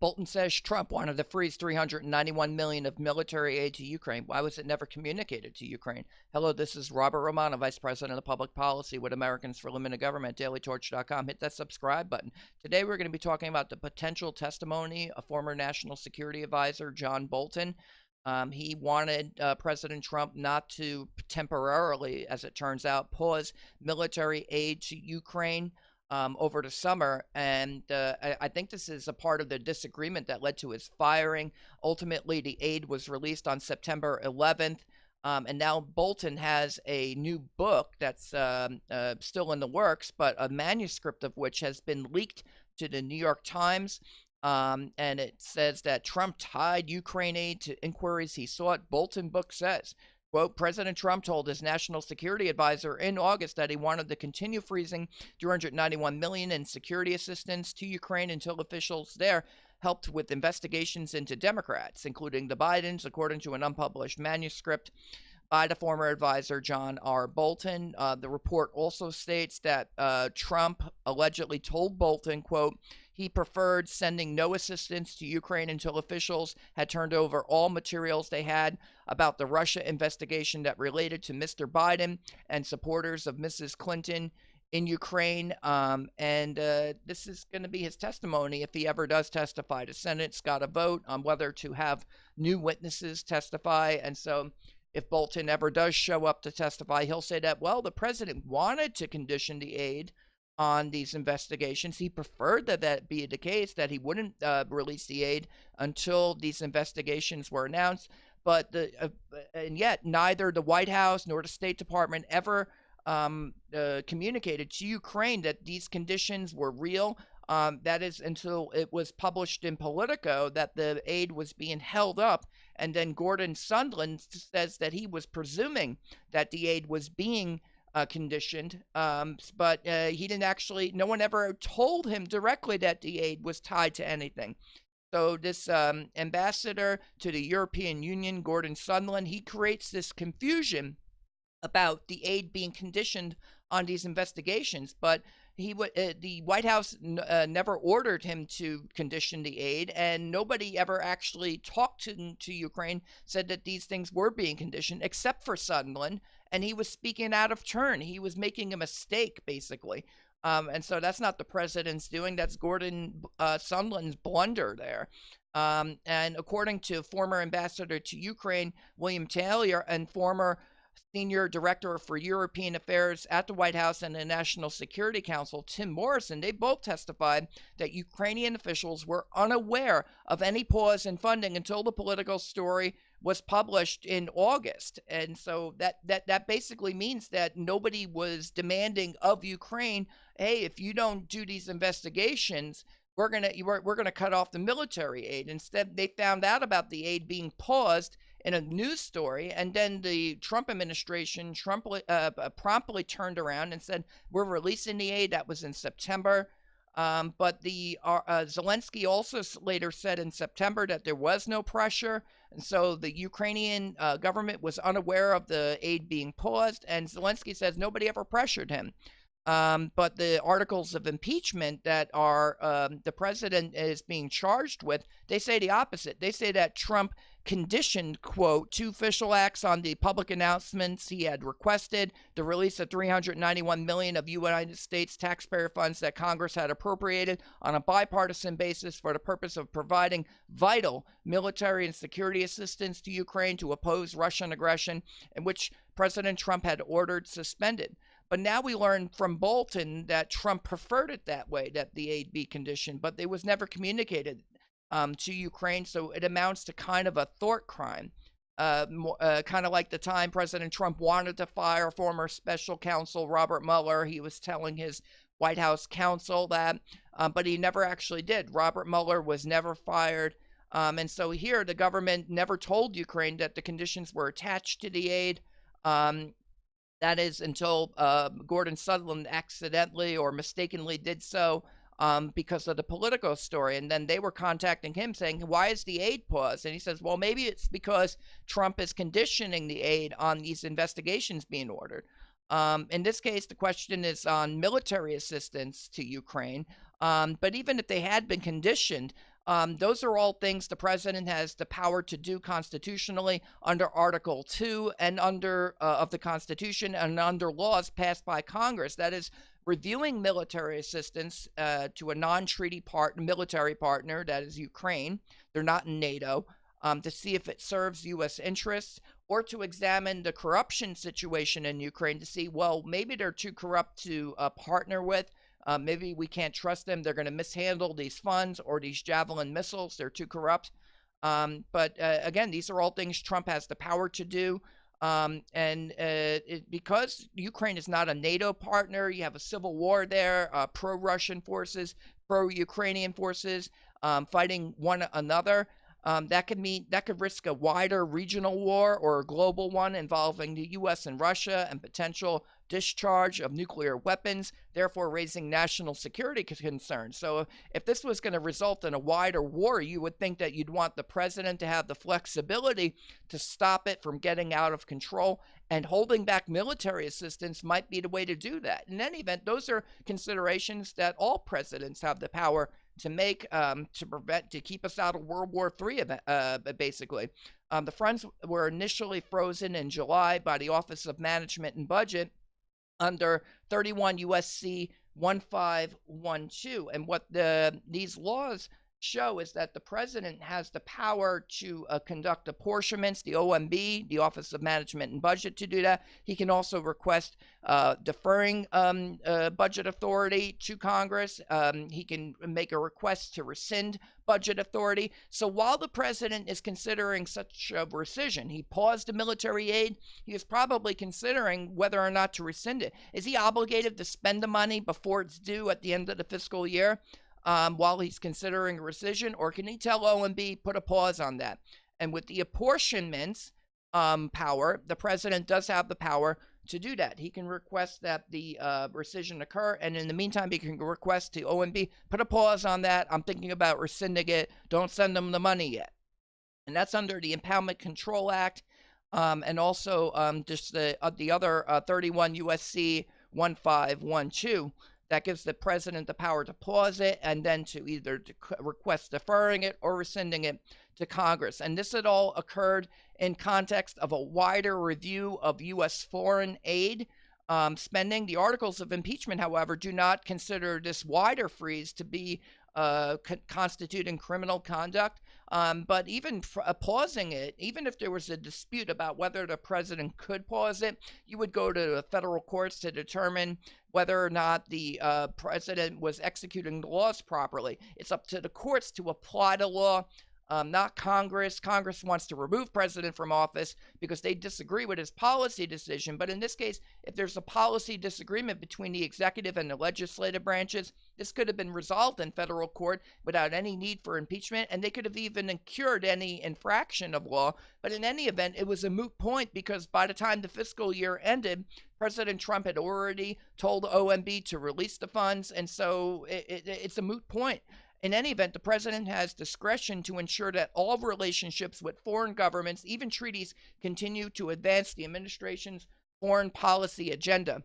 Bolton says Trump wanted to freeze $391 million of military aid to Ukraine. Why was it never communicated to Ukraine? Hello, this is Robert Romano, Vice President of Public Policy with Americans for Limited Government, dailytorch.com. Hit that subscribe button. Today we're going to be talking about the potential testimony of former National Security Advisor John Bolton. He wanted President Trump not to temporarily, as it turns out, pause military aid to Ukraine over the summer, and I think this is a part of the disagreement that led to his firing. Ultimately, the aid was released on September 11th, and now Bolton has a new book that's still in the works, but a manuscript of which has been leaked to the New York Times. And it says that Trump tied Ukraine aid to inquiries he sought. Bolton book says, quote, President Trump told his national security advisor in August that he wanted to continue freezing $291 million in security assistance to Ukraine until officials there helped with investigations into Democrats, including the Bidens, according to an unpublished manuscript by the former advisor John R. Bolton. The report also states that Trump allegedly told Bolton, quote, he preferred sending no assistance to Ukraine until officials had turned over all materials they had about the Russia investigation that related to Mr. Biden and supporters of Mrs. Clinton in Ukraine. This is going to be his testimony if he ever does testify. The Senate's got to vote on whether to have new witnesses testify. And so if Bolton ever does show up to testify, he'll say that, well, the president wanted to condition the aid on these investigations. He preferred that that be the case, that he wouldn't release the aid until these investigations were announced. But and yet neither the White House nor the State Department ever communicated to Ukraine that these conditions were real. That is until it was published in Politico that the aid was being held up. And then Gordon Sondland says that he was presuming that the aid was being conditioned, but he didn't actually, no one ever told him directly that the aid was tied to anything. So this ambassador to the European Union, Gordon Sondland, he creates this confusion about the aid being conditioned on these investigations, but the White House never ordered him to condition the aid, and nobody ever actually talked to Ukraine, said that these things were being conditioned, except for Sondland, and he was speaking out of turn. He was making a mistake, basically. And so that's not the president's doing. That's Gordon Sondland's blunder there. And according to former ambassador to Ukraine, William Taylor, and former Senior Director for European Affairs at the White House and the National Security Council, Tim Morrison, they both testified that Ukrainian officials were unaware of any pause in funding until the Politico story was published in August. And so that basically means that nobody was demanding of Ukraine, hey, if you don't do these investigations, we're gonna cut off the military aid. Instead, they found out about the aid being paused in a news story, and then the Trump administration promptly turned around and said, we're releasing the aid. That was in September. But Zelensky also later said in September that there was no pressure, and so the Ukrainian government was unaware of the aid being paused, and Zelensky says nobody ever pressured him. But the articles of impeachment that are the president is being charged with, they say the opposite. They say that Trump conditioned, quote, two official acts on the public announcements he had requested, the release of $391 million of United States taxpayer funds that Congress had appropriated on a bipartisan basis for the purpose of providing vital military and security assistance to Ukraine to oppose Russian aggression, in which President Trump had ordered suspended. But now we learn from Bolton that Trump preferred it that way, that the aid be conditioned, but it was never communicated to Ukraine, so it amounts to kind of a thought crime, kind of like the time President Trump wanted to fire former special counsel Robert Mueller. He was telling his White House counsel that, but he never actually did. Robert Mueller was never fired. And so here, the government never told Ukraine that the conditions were attached to the aid. That is until Gordon Sondland accidentally or mistakenly did so because of the Politico story. And then they were contacting him saying, why is the aid paused? And he says, well, maybe it's because Trump is conditioning the aid on these investigations being ordered. In this case, the question is on military assistance to Ukraine. But even if they had been conditioned, Those are all things the president has the power to do constitutionally under Article 2 and under of the Constitution and under laws passed by Congress. That is, reviewing military assistance to a non-treaty military partner, that is Ukraine. They're not in NATO. To see if it serves U.S. interests, or to examine the corruption situation in Ukraine to see, well, maybe they're too corrupt to partner with. Maybe we can't trust them. They're going to mishandle these funds or these Javelin missiles. They're too corrupt. But again, these are all things Trump has the power to do. Because Ukraine is not a NATO partner, you have a civil war there, pro-Russian forces, pro-Ukrainian forces fighting one another. That could risk a wider regional war or a global one involving the U.S. and Russia and potential discharge of nuclear weapons, therefore raising national security concerns. So if this was going to result in a wider war, you would think that you'd want the president to have the flexibility to stop it from getting out of control, and holding back military assistance might be the way to do that. In any event, those are considerations that all presidents have the power to make to keep us out of World War III, basically. The funds were initially frozen in July by the Office of Management and Budget under 31 U.S.C. 1512. And what these laws show is that the president has the power to conduct apportionments, the OMB, the Office of Management and Budget, to do that. He can also request deferring budget authority to Congress. He can make a request to rescind budget authority. So while the president is considering such a rescission, he paused the military aid, he is probably considering whether or not to rescind it. Is he obligated to spend the money before it's due at the end of the fiscal year? While he's considering rescission, or can he tell OMB, put a pause on that? And with the apportionments power, the president does have the power to do that. He can request that the rescission occur, and in the meantime, he can request to OMB, put a pause on that. I'm thinking about rescinding it. Don't send them the money yet. And that's under the Impeachment Control Act, and also just the other 31 U.S.C. 1512. That gives the president the power to pause it and then to either request deferring it or rescinding it to Congress. And this had all occurred in context of a wider review of U.S. foreign aid spending. The articles of impeachment, however, do not consider this wider freeze to be constituting criminal conduct. But even pausing it, even if there was a dispute about whether the president could pause it, you would go to the federal courts to determine whether or not the president was executing the laws properly. It's up to the courts to apply the law, not Congress. Congress wants to remove president from office because they disagree with his policy decision. But in this case, if there's a policy disagreement between the executive and the legislative branches, this could have been resolved in federal court without any need for impeachment, and they could have even cured any infraction of law. But in any event, it was a moot point because by the time the fiscal year ended, President Trump had already told OMB to release the funds, and so it's a moot point. In any event, the president has discretion to ensure that all relationships with foreign governments, even treaties, continue to advance the administration's foreign policy agenda.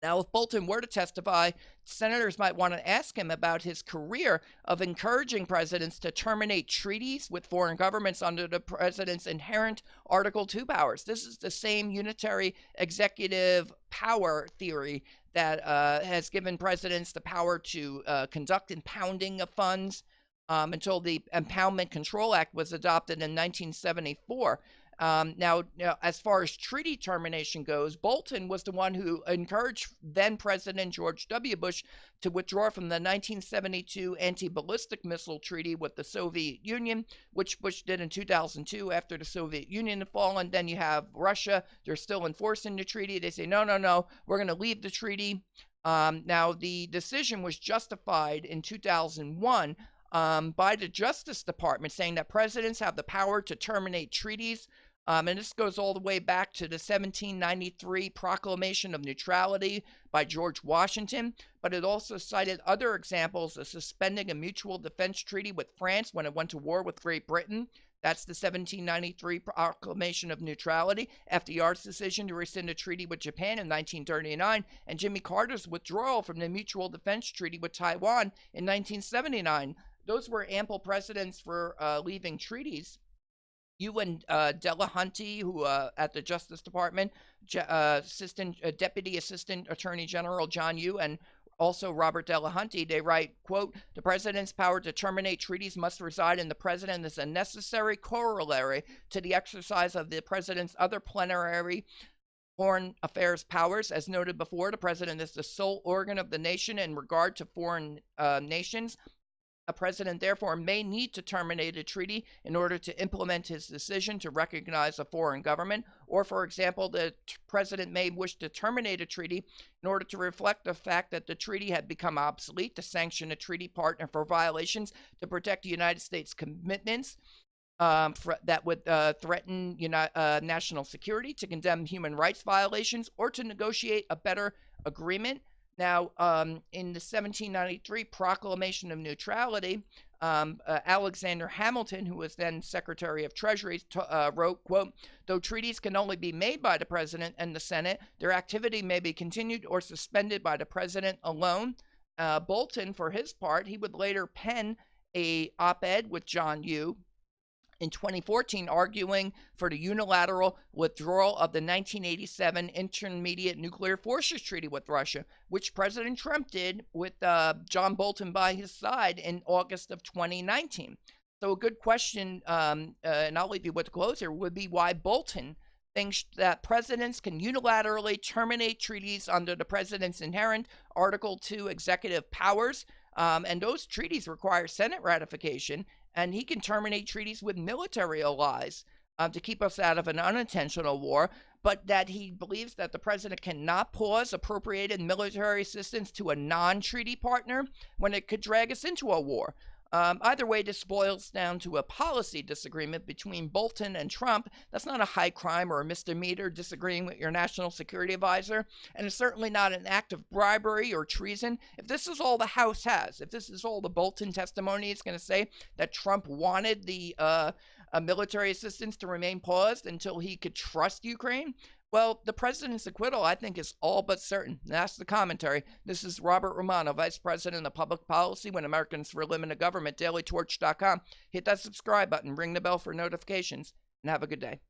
Now, if Bolton were to testify, senators might want to ask him about his career of encouraging presidents to terminate treaties with foreign governments under the president's inherent Article 2 powers. This is the same unitary executive power theory that has given presidents the power to conduct impounding of funds until the Impeachment Control Act was adopted in 1974. Now, as far as treaty termination goes, Bolton was the one who encouraged then President George W. Bush to withdraw from the 1972 anti-ballistic missile treaty with the Soviet Union, which Bush did in 2002 after the Soviet Union had fallen. Then you have Russia. They're still enforcing the treaty. They say, no, we're going to leave the treaty. Now, the decision was justified in 2001 by the Justice Department, saying that presidents have the power to terminate treaties. And this goes all the way back to the 1793 Proclamation of Neutrality by George Washington, but it also cited other examples of suspending a mutual defense treaty with France when it went to war with Great Britain. That's the 1793 Proclamation of Neutrality, FDR's decision to rescind a treaty with Japan in 1939, and Jimmy Carter's withdrawal from the Mutual Defense Treaty with Taiwan in 1979. those were ample precedents for leaving treaties. You and Delahunty, who at the Justice Department, Deputy Assistant Attorney General John Yoo, and also Robert Delahunty, they write, quote, the president's power to terminate treaties must reside in the president as a necessary corollary to the exercise of the president's other plenary foreign affairs powers. As noted before, the president is the sole organ of the nation in regard to foreign nations. A president, therefore, may need to terminate a treaty in order to implement his decision to recognize a foreign government, or, for example, the president may wish to terminate a treaty in order to reflect the fact that the treaty had become obsolete, to sanction a treaty partner for violations, to protect the United States commitments that would threaten national security, to condemn human rights violations, or to negotiate a better agreement. Now, in the 1793 Proclamation of Neutrality, Alexander Hamilton, who was then Secretary of Treasury, wrote, quote, though treaties can only be made by the President and the Senate, their activity may be continued or suspended by the President alone. Bolton, for his part, he would later pen a op-ed with John Yoo in 2014, arguing for the unilateral withdrawal of the 1987 Intermediate Nuclear Forces Treaty with Russia, which President Trump did with John Bolton by his side in August of 2019. So a good question, and I'll leave you with the closer, would be why Bolton thinks that presidents can unilaterally terminate treaties under the president's inherent Article 2 executive powers, and those treaties require Senate ratification, and he can terminate treaties with military allies to keep us out of an unintentional war, but that he believes that the president cannot pause appropriated military assistance to a non-treaty partner when it could drag us into a war. Either way, this boils down to a policy disagreement between Bolton and Trump. That's not a high crime or a misdemeanor disagreeing with your national security advisor, and it's certainly not an act of bribery or treason. If this is all the House has, if this is all the Bolton testimony is going to say, that Trump wanted the military assistance to remain paused until he could trust Ukraine, well, the president's acquittal, I think, is all but certain. That's the commentary. This is Robert Romano, Vice President of Public Policy with Americans for Limited Government, dailytorch.com. Hit that subscribe button, ring the bell for notifications, and have a good day.